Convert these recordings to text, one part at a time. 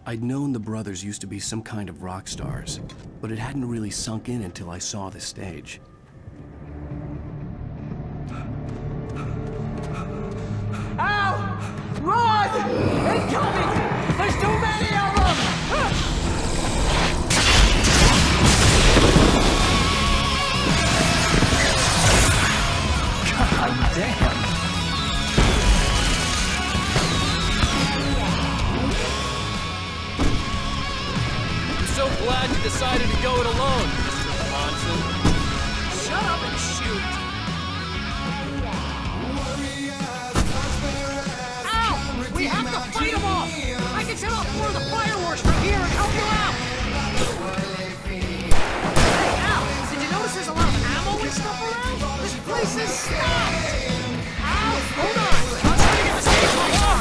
I'd known the brothers used to be some kind of rock stars, but it hadn't really sunk in until I saw the stage. Al! Run! Incoming! There's too many of them! God damn! So glad you decided to go it alone, Mr. Bronson. Shut up and shoot! Ow! We have to fight them off! I can set off more of the fireworks from here and help you out! Hey, Al, did you notice there's a lot of ammo and stuff around? This place is stopped! Al, hold on! I'll try to get the stage lights on!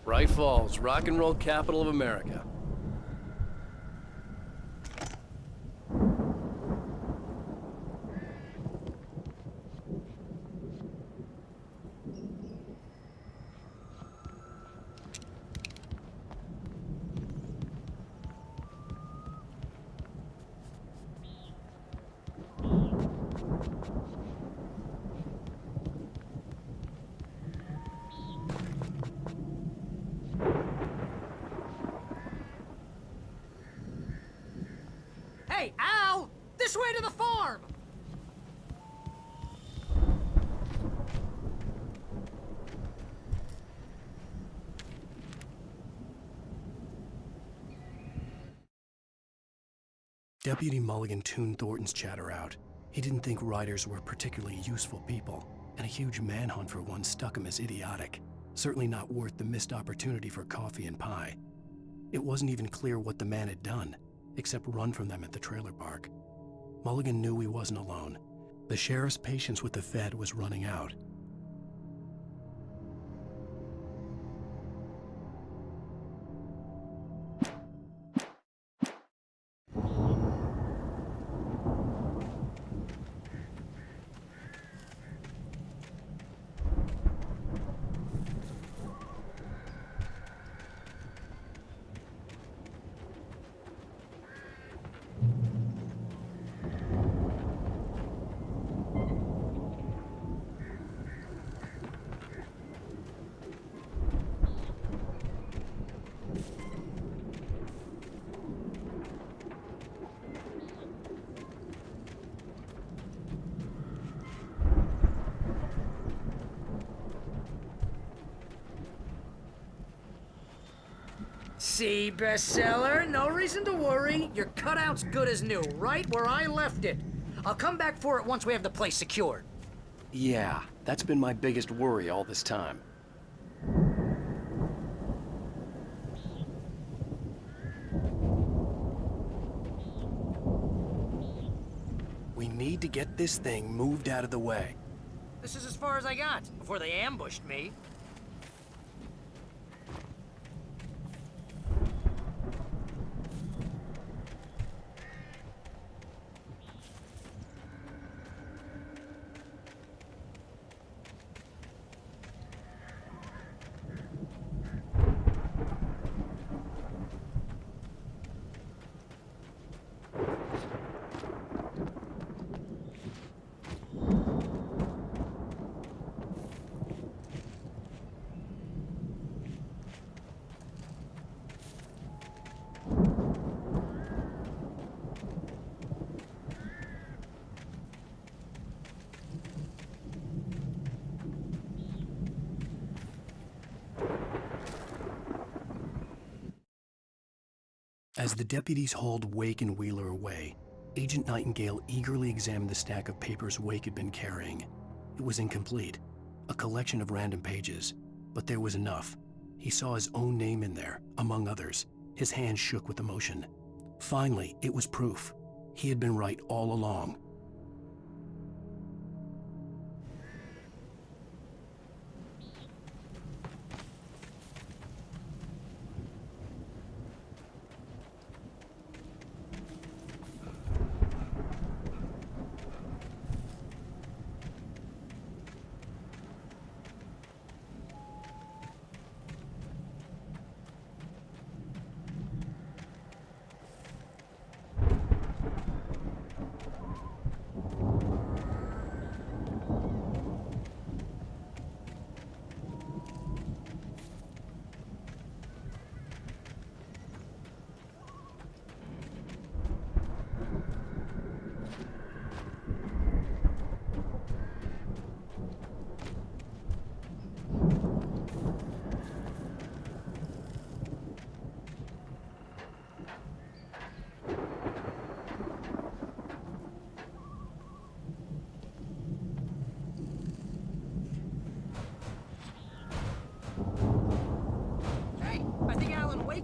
Bright Falls, rock and roll capital of America. Hey, Al! This way to the farm! Deputy Mulligan tuned Thornton's chatter out. He didn't think writers were particularly useful people, and a huge manhunt for one struck him as idiotic. Certainly not worth the missed opportunity for coffee and pie. It wasn't even clear what the man had done, except run from them at the trailer park. Mulligan knew he wasn't alone. The sheriff's patience with the Fed was running out. See, bestseller? No reason to worry. Your cutout's good as new, right where I left it. I'll come back for it once we have the place secured. Yeah, that's been my biggest worry all this time. We need to get this thing moved out of the way. This is as far as I got, before they ambushed me. As the deputies hauled Wake and Wheeler away, Agent Nightingale eagerly examined the stack of papers Wake had been carrying. It was incomplete, a collection of random pages, but there was enough. He saw his own name in there, among others. His hands shook with emotion. Finally, it was proof. He had been right all along.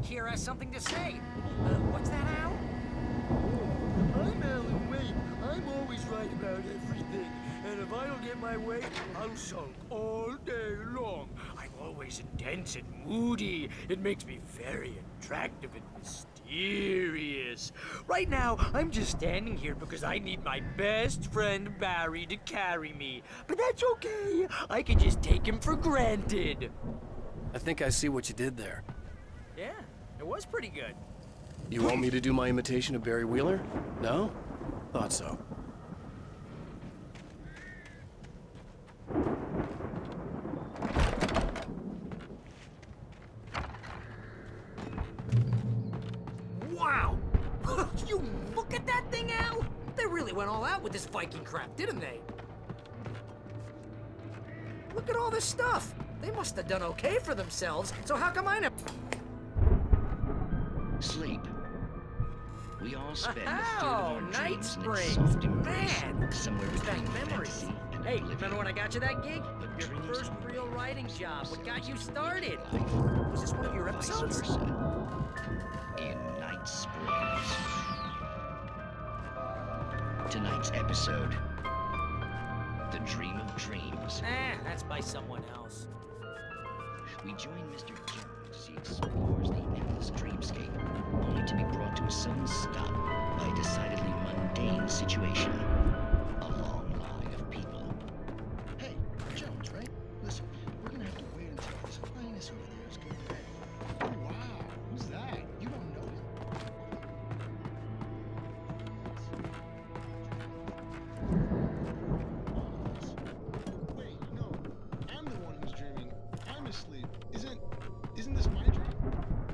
Here has something to say. What's that, Al? I'm Alan Wake. I'm always right about everything. And if I don't get my way, I'll sulk all day long. I'm always intense and moody. It makes me very attractive and mysterious. Right now, I'm just standing here because I need my best friend Barry to carry me. But that's okay. I can just take him for granted. I think I see what you did there. Yeah, it was pretty good. You want me to do my imitation of Barry Wheeler? No? Thought so. Wow! You look at that thing, Al! They really went all out with this Viking crap, didn't they? Look at all this stuff! They must have done okay for themselves, so how come I never... Sleep. We all spend a third of Oh, our Night dreams in its Springs. soft embrace, Man, somewhere brings back between memories. fantasy and Hey, oblivion. remember when I got you that gig? But Your dreams first only real writing realize job. What got you themselves in started? life, Was this one of your vice episodes? versa. In Night Springs. Tonight's episode, The Dream of Dreams. That's by someone else. We join Mr. Jones as he explores the endless dreamscape, only to be brought to a sudden stop by a decidedly mundane situation. A long line of people. Hey, Jones, right? Listen, we're gonna have to wait until his highness over there is good and ready. Oh, wow. Who's that? You don't know him. Wait, no. I'm the one who's dreaming. I'm asleep. Isn't this my dream?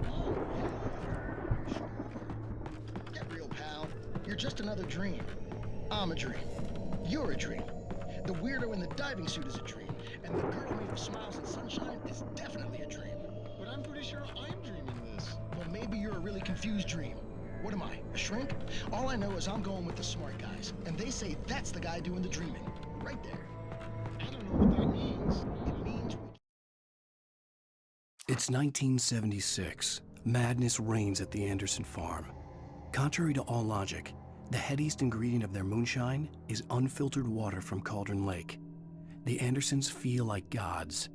Oh, yeah. Sure. Get real, pal. You're just another dream. I'm a dream. You're a dream. The weirdo in the diving suit is a dream. And the girl made of smiles and sunshine is definitely a dream. But I'm pretty sure I'm dreaming this. Well, maybe you're a really confused dream. What am I, a shrink? All I know is I'm going with the smart guys. And they say that's the guy doing the dreaming. Right there. I don't know what that means. It means It's 1976. Madness reigns at the Anderson farm. Contrary to all logic, the headiest ingredient of their moonshine is unfiltered water from Cauldron Lake. The Andersons feel like gods.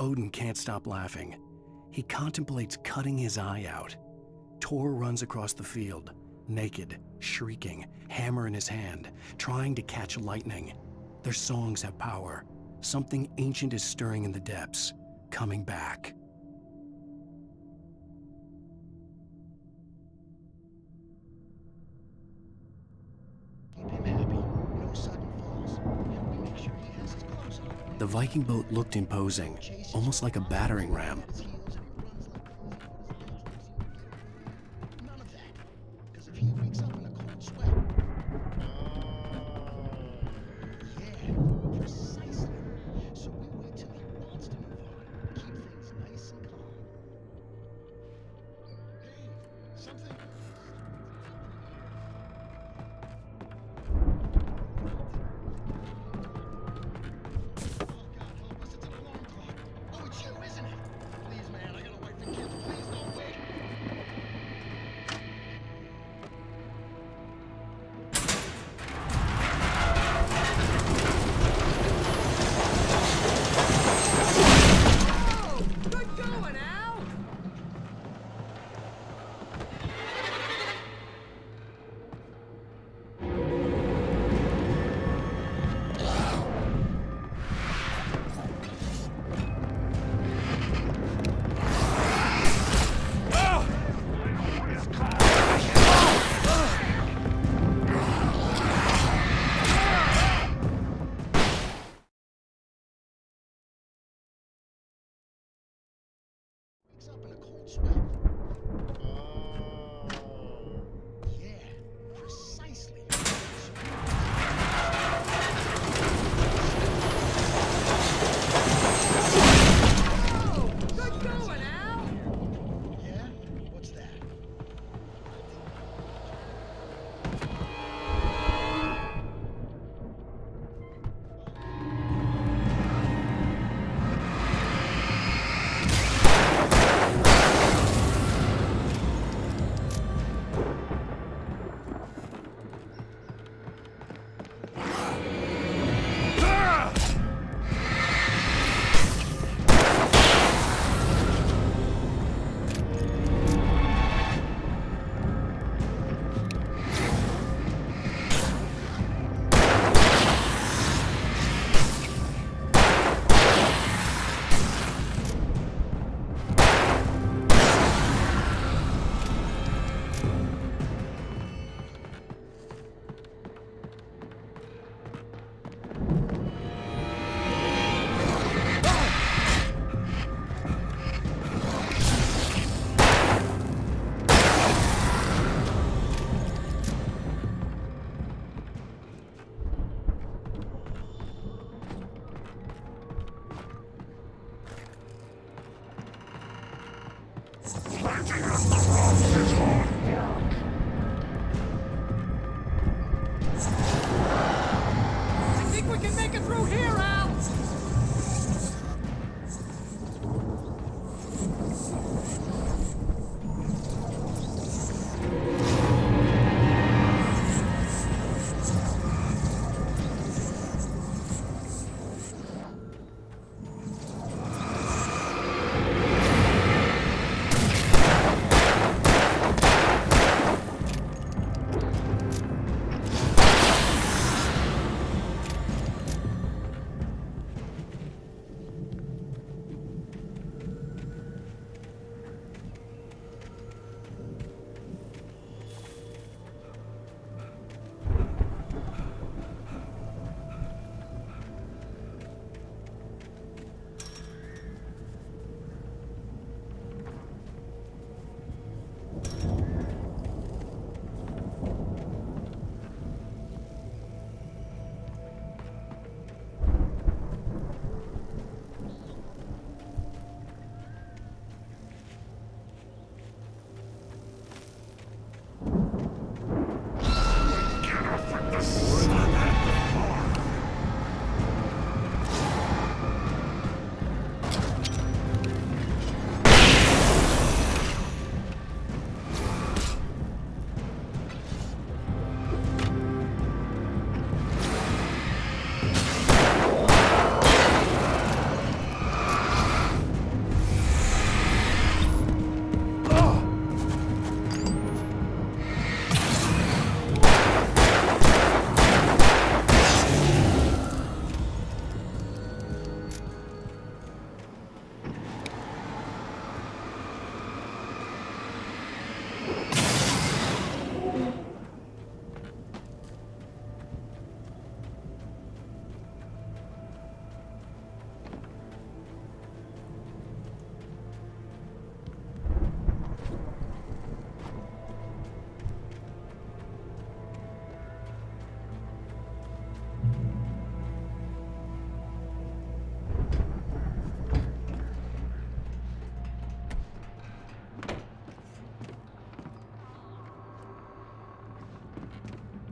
Odin can't stop laughing. He contemplates cutting his eye out. Tor runs across the field, naked, shrieking, hammer in his hand, trying to catch lightning. Their songs have power. Something ancient is stirring in the depths, coming back. keep him happy. No sudden falls. We make sure he has his clothes on. The Viking boat looked imposing, almost like a battering ram. At his heels and he runs like none of that. Because if he wakes up in a cold sweat. Yeah, precisely. So we wait till he wants to move on. Keep things nice and calm. Hey, something. Oh, God, help us. It's an alarm clock. Oh, it's you, isn't it? Please, man, I got a wife and kids. Please don't wait. Oh, good going, Al! Wakes up in a cold sweat. Yeah, precisely. Oh, good going, Al! Yeah? What's that?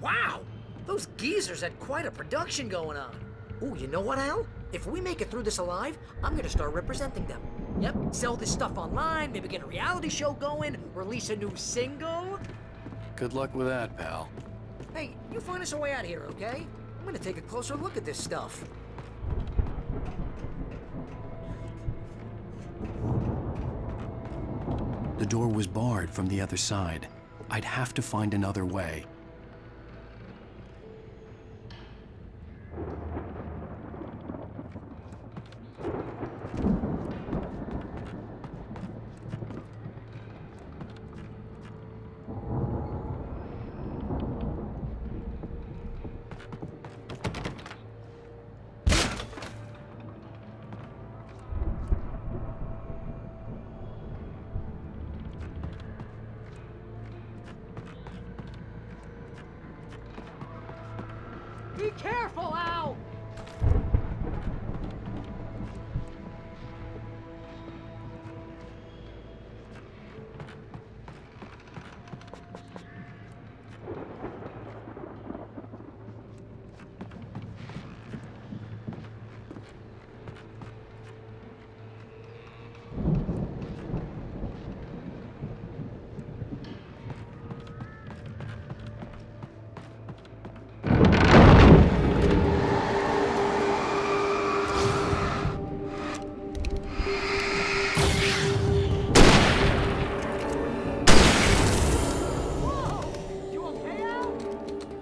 Wow! Those geezers had quite a production going on. Ooh, you know what, Al? If we make it through this alive, I'm gonna start representing them. Yep, sell this stuff online, maybe get a reality show going, release a new single. Good luck with that, pal. Hey, you find us a way out of here, okay? I'm gonna take a closer look at this stuff. The door was barred from the other side. I'd have to find another way. Be careful, Al!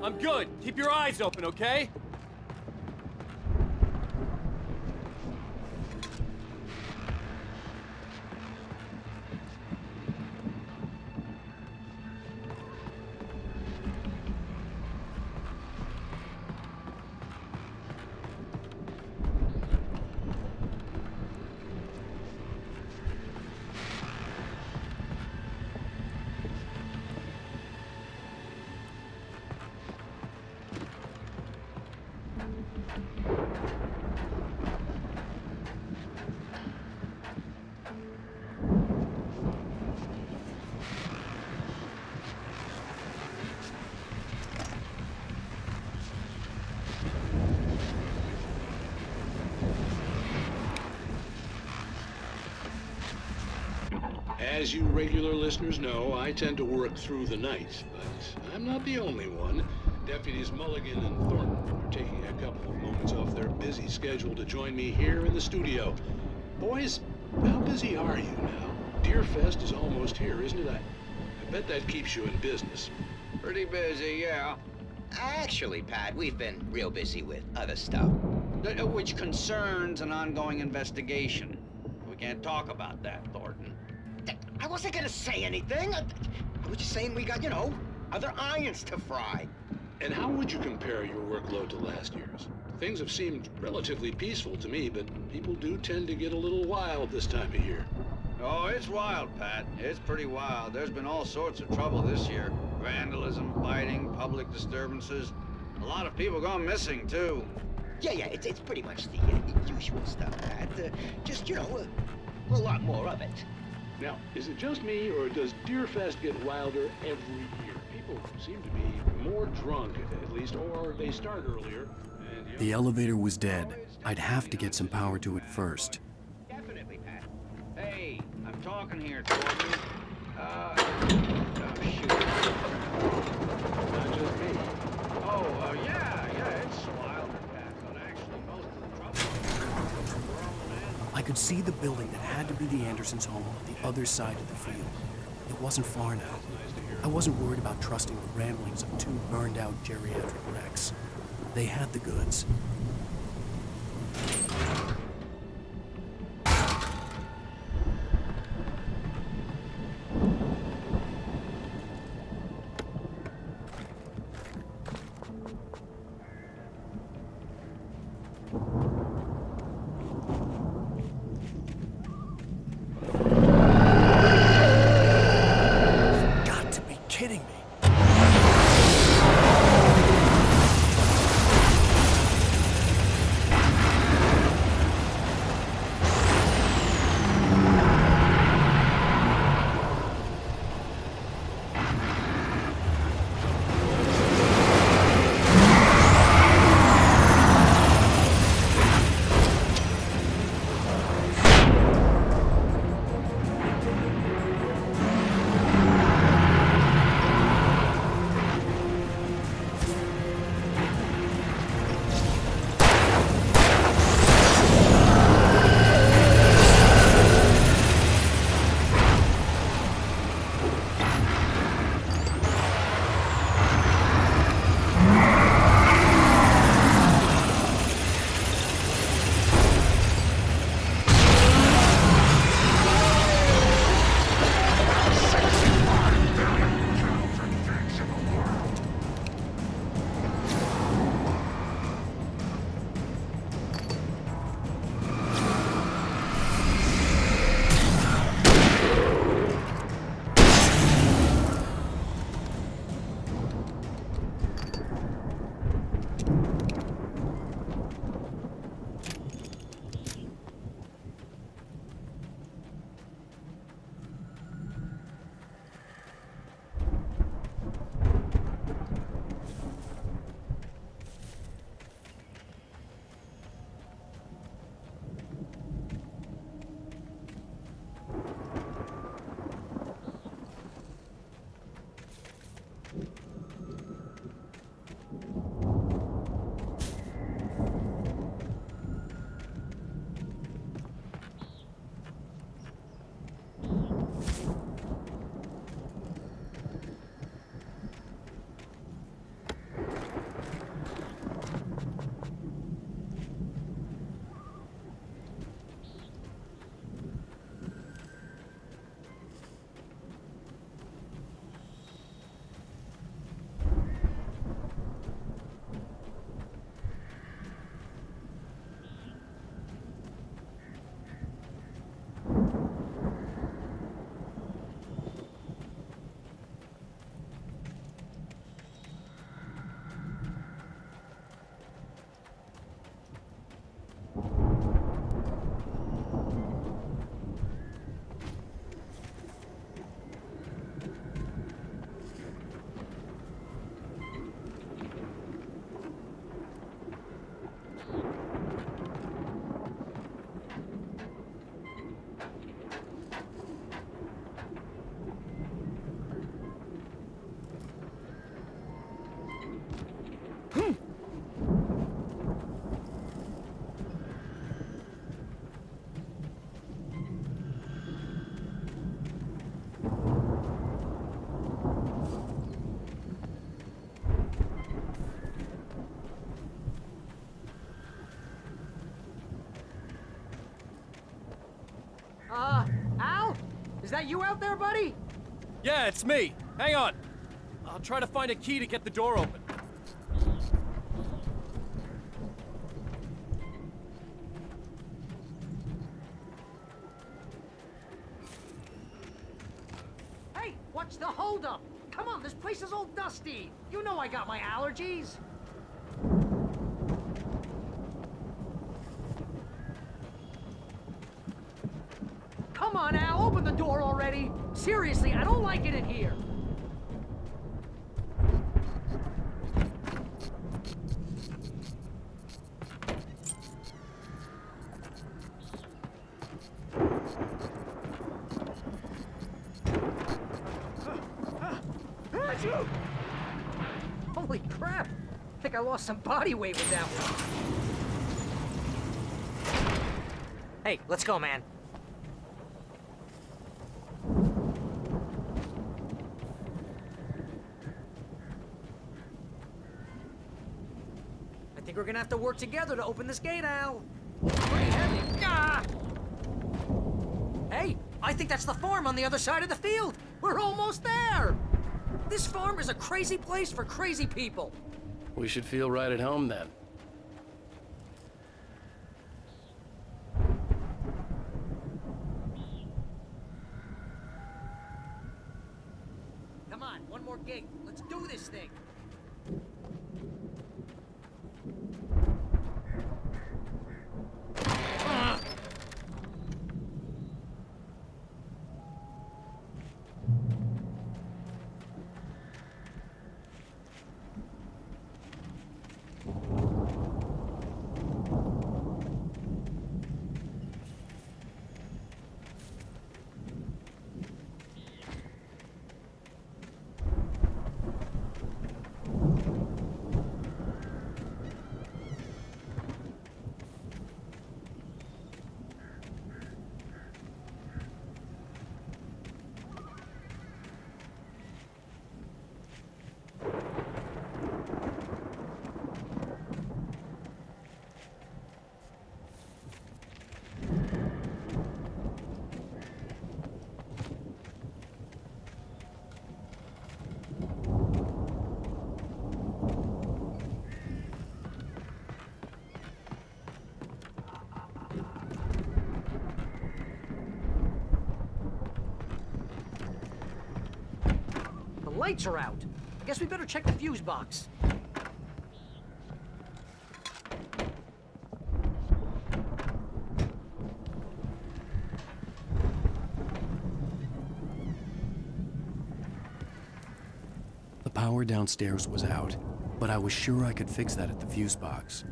I'm good. Keep your eyes open, okay? As you regular listeners know, I tend to work through the night, but I'm not the only one. Deputies Mulligan and Thornton are taking a couple of moments off their busy schedule to join me here in the studio. Boys, how busy are you now? Deerfest is almost here, isn't it? I bet that keeps you in business. Pretty busy, yeah. Actually, Pat, we've been real busy with other stuff, which concerns an ongoing investigation. We can't talk about that, Thornton. I wasn't gonna say anything. I was just saying we got, other irons to fry. And how would you compare your workload to last year's? Things have seemed relatively peaceful to me, but people do tend to get a little wild this time of year. Oh, it's wild, Pat. It's pretty wild. There's been all sorts of trouble this year. Vandalism, fighting, public disturbances. A lot of people gone missing, too. Yeah, it's pretty much the usual stuff, Pat. Just, a lot more of it. Now, is it just me, or does Deerfest get wilder every year? People seem to be more drunk, at least, or they start earlier. And The elevator was dead. I'd have to get some power to it first. Definitely, Pat. Hey, I'm talking here, Thornton. Oh, shoot. Not just me. Yeah, it's wilder, Pat, but actually most of the trouble we're on the man. I could see the building that had to be the Andersons' home on the other side of the field. It wasn't far now. I wasn't worried about trusting the ramblings of two burned-out geriatric wrecks. They had the goods. Got to be kidding me. Al? Is that you out there, buddy? Yeah, it's me. Hang on. I'll try to find a key to get the door open. Hey, what's the holdup? Come on, this place is all dusty. You know I got my allergies. Come on, Al, open the door. door already? Seriously, I don't like it in here. Holy crap! I think I lost some body weight with that one. Hey, let's go, man. I think we're gonna have to work together to open this gate, Al. It's pretty heavy. Ah! Hey, I think that's the farm on the other side of the field. We're almost there. This farm is a crazy place for crazy people. We should feel right at home then. Come on, one more gate. Let's do this thing. The lights are out. I guess we better check the fuse box. The power downstairs was out, but I was sure I could fix that at the fuse box.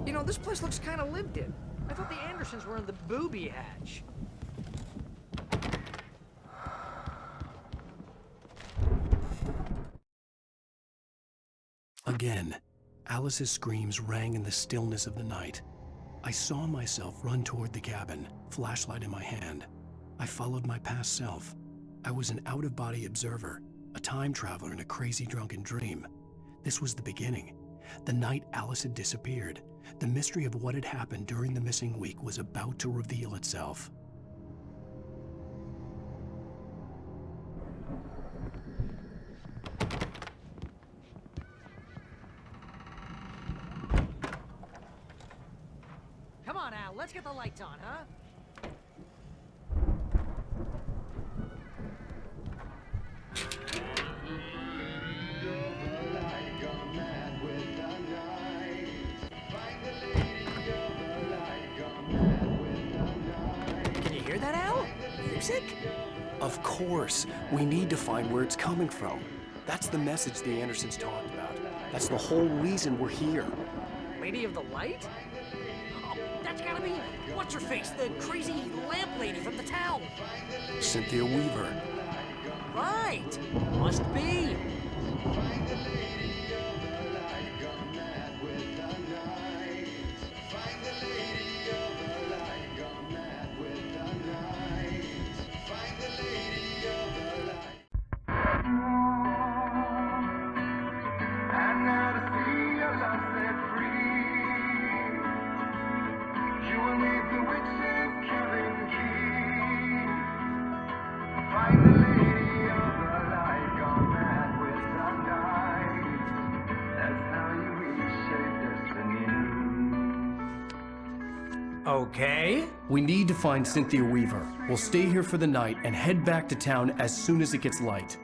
You know, this place looks kind of lived in. I thought the Andersons were in the booby hatch. Again, Alice's screams rang in the stillness of the night. I saw myself run toward the cabin, flashlight in my hand. I followed my past self. I was an out-of-body observer, a time traveler in a crazy drunken dream. This was the beginning. The night Alice had disappeared. The mystery of what had happened during the missing week was about to reveal itself. Come on, Al, let's get the lights on, huh? Can you hear that, Al? Music? Of course, we need to find where it's coming from. That's the message the Andersons talked about. That's the whole reason we're here. Lady of the Light? Oh, that's gotta be what's-her-face, the crazy lamp lady from the town. Cynthia Weaver. Right, must be. Find the lady Okay. We need to find Cynthia Weaver. We'll stay here for the night and head back to town as soon as it gets light.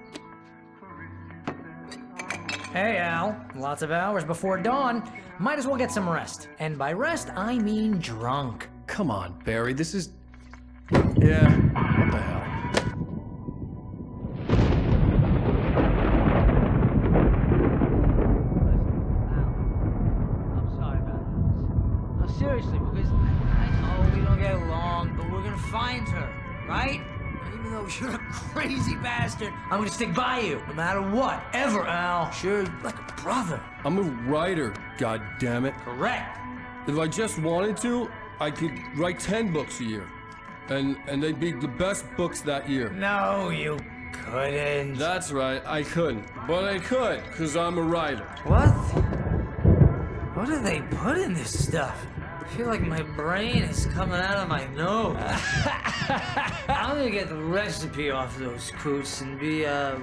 Hey, Al. Lots of hours before dawn. Might as well get some rest. And by rest, I mean drunk. Come on, Barry, this is... Yeah, what the hell? I'm sorry about this. No, seriously, because I know we don't get along, but we're gonna find her, right? Even though you're a crazy bastard, I'm gonna stick by you, no matter what, ever, Al. Sure, like a brother. I'm a writer, goddammit. Correct. If I just wanted to, I could write 10 books a year. And they'd be the best books that year. No, you couldn't. That's right, I couldn't. But I could, because I'm a writer. What? What do they put in this stuff? I feel like my brain is coming out of my nose. I'm gonna get the recipe off those coots and be a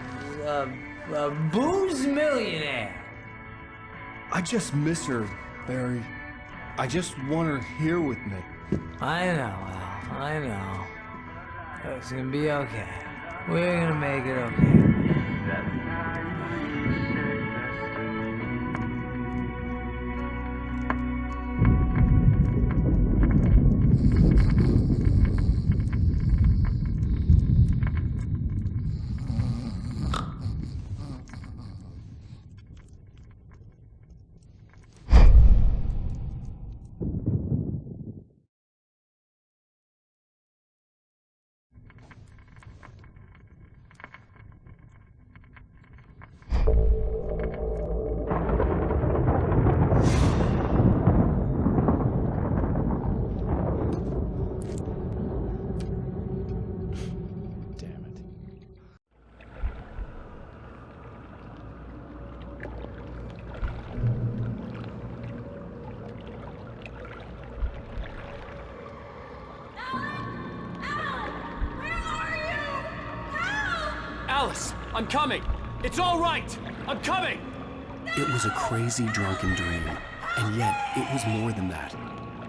booze millionaire. I just miss her, Barry. I just want her here with me. I know, Al. I know. It's gonna be okay. We're gonna make it okay. Damn it. Alice, I'm coming. It's all right. I'm coming. It was a crazy, drunken dream, and yet it was more than that.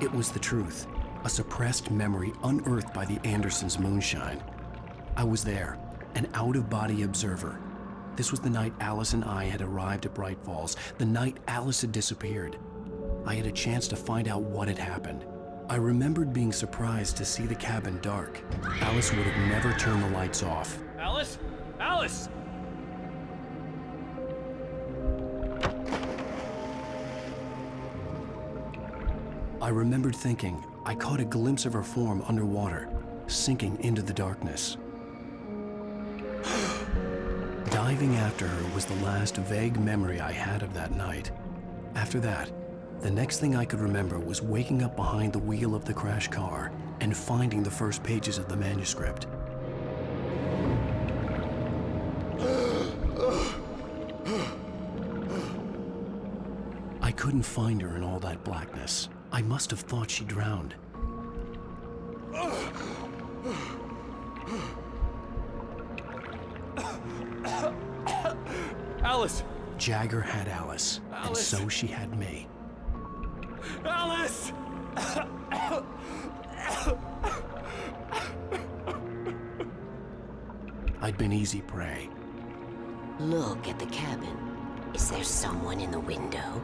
It was the truth, a suppressed memory unearthed by the Andersons' moonshine. I was there, an out-of-body observer. This was the night Alice and I had arrived at Bright Falls, the night Alice had disappeared. I had a chance to find out what had happened. I remembered being surprised to see the cabin dark. Alice would have never turned the lights off. Alice? Alice! I remembered thinking I caught a glimpse of her form underwater, sinking into the darkness. Diving after her was the last vague memory I had of that night. After that, the next thing I could remember was waking up behind the wheel of the crashed car and finding the first pages of the manuscript. I couldn't find her in all that blackness. I must have thought she drowned. Alice! Jagger had Alice, and Alice. so she had me. Alice! I'd been easy prey. Look at the cabin. Is there someone in the window?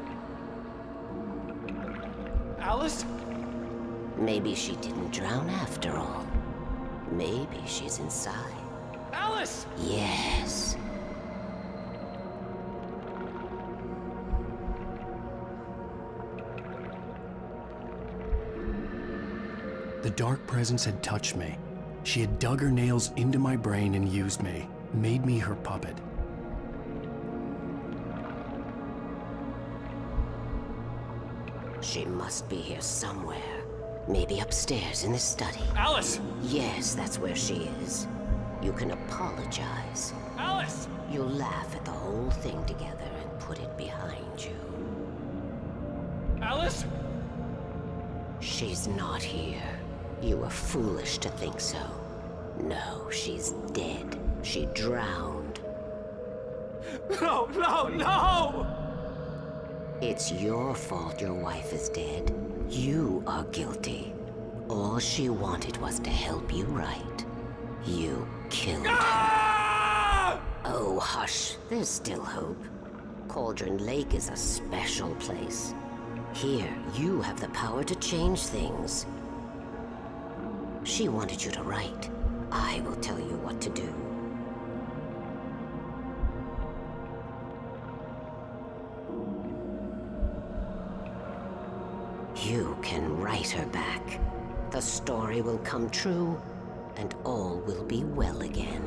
Alice? Maybe she didn't drown after all. Maybe she's inside. Alice! Yes. The dark presence had touched me. She had dug her nails into my brain and used me, made me her puppet. She must be here somewhere. Maybe upstairs in the study. Alice! Yes, that's where she is. You can apologize. Alice! You'll laugh at the whole thing together and put it behind you. Alice? She's not here. You were foolish to think so. No, she's dead. She drowned. No, no, no! It's your fault your wife is dead. You are guilty. All she wanted was to help you write. You killed her. Oh, hush. There's still hope. Cauldron Lake is a special place. Here, you have the power to change things. She wanted you to write. I will tell you what to do. You can write her back. The story will come true, and all will be well again.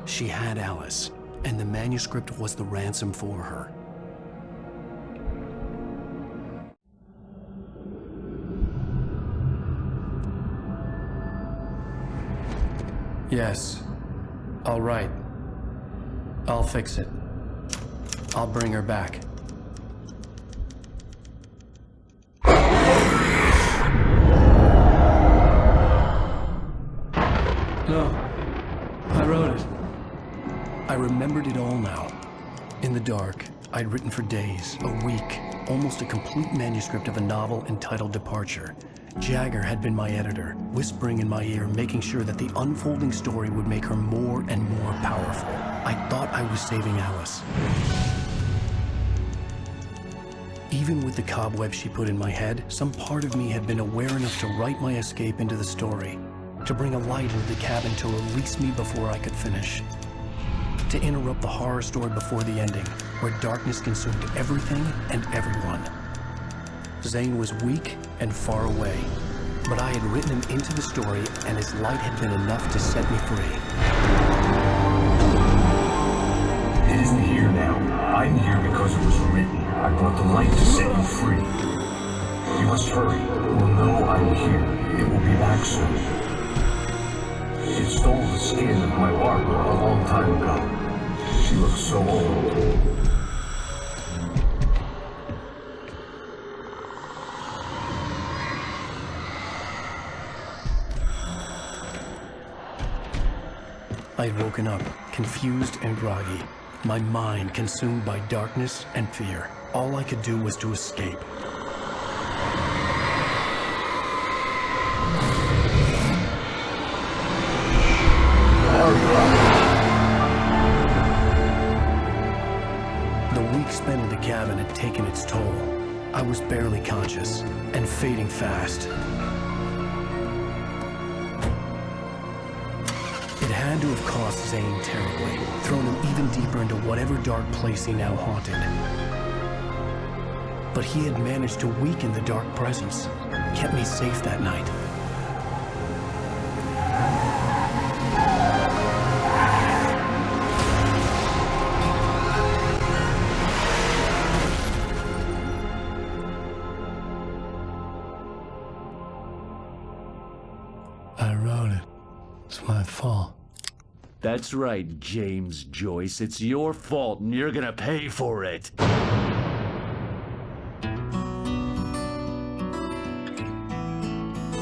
She had Alice, and the manuscript was the ransom for her. Yes. All right. I'll fix it. I'll bring her back. No. I wrote it. I remembered it all now. In the dark, I'd written for days, a week, almost a complete manuscript of a novel entitled Departure. Jagger had been my editor, whispering in my ear, making sure that the unfolding story would make her more and more powerful. I thought I was saving Alice. Even with the cobwebs she put in my head, some part of me had been aware enough to write my escape into the story, to bring a light into the cabin to release me before I could finish, to interrupt the horror story before the ending, where darkness consumed everything and everyone. Zane was weak and far away, but I had written him into the story, and his light had been enough to set me free. It isn't here now. I'm here because it was written. I brought the light to set you free. You must hurry. We'll know I'm here. It will be back soon. It stole the skin of my Barbara a long time ago. She looks so old. I had woken up, confused and groggy, my mind consumed by darkness and fear. All I could do was to escape. The week spent in the cabin had taken its toll. I was barely conscious, and fading fast. It had to have cost Zane terribly, thrown him even deeper into whatever dark place he now haunted. But he had managed to weaken the dark presence, kept me safe that night. I wrote it. It's my fault. That's right, James Joyce. It's your fault, and you're gonna pay for it.